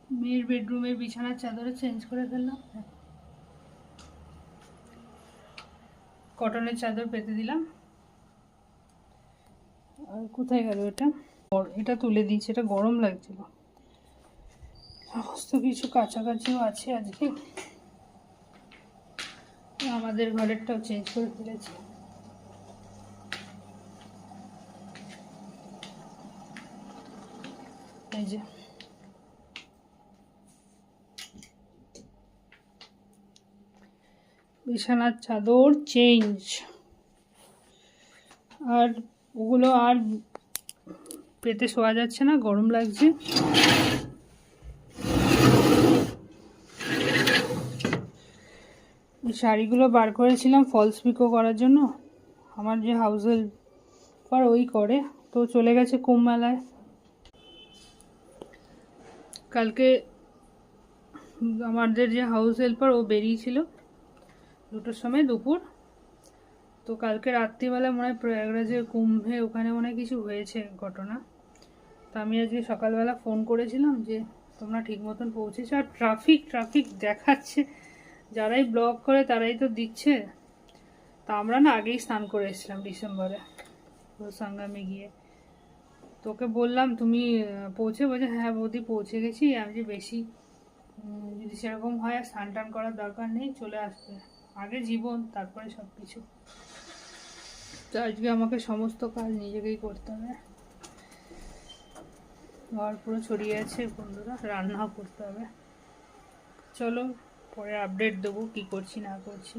মেয়ের বেডরুমের বিছানার চাদরে চেঞ্জ করে ফেললাম, কটনের চাদর পেতে দিলাম। আর কোথায় গেল এটা? এটা তুলে দিয়েছি, এটা গরম লাগছিল। সমস্ত কিছু কাছাকাছিও আছে আজকে। আমাদের ঘরেরটাও চেঞ্জ করে ফেলেছি। এই যে বিছানার চাদর চেঞ্জ। আর ওগুলো আর পেতে শোয়া যাচ্ছে না, গরম লাগছে। শাড়িগুলো বার করেছিলাম ফলস পিকো করার জন্য, আমার যে হাউস হেল্পার ওই করে, তো চলে গেছে কুম্ভ মেলায়। কালকে আমাদের যে হাউস হেল্পার ও বেরিয়েছিল 2টোর সময় দুপুর, তো কালকে রাত্রিবেলা মনে হয় প্রয়াগরাজের কুম্ভে ওখানে মনে হয় কিছু হয়েছে ঘটনা। তো আমি আজকে সকালবেলা ফোন করেছিলাম যে তোমরা ঠিক মতন পৌঁছেছো। আর ট্রাফিক দেখাচ্ছে, যারাই ব্লগ করে তারাই তো দিচ্ছে। তা আমরা না আগেই স্নান করে এসেছিলাম ডিসেম্বরে সঙ্গমে গিয়ে। তোকে বললাম তুমি পৌঁছে, বলছে হ্যাঁ বৌদি পৌঁছে গেছি। আমি যে বেশি যদি সেরকম হয় আর স্নান টান করার দরকার নেই, চলে আসবে, আগে জীবন তারপরে সব কিছু। তো আজকে আমাকে সমস্ত কাজ নিজেকেই করতে হবে। ঘর পুরো ছড়িয়ে আছে বন্ধুরা, রান্নাও করতে হবে। চলো পরে আপডেট দেবো কী করছি না করছি।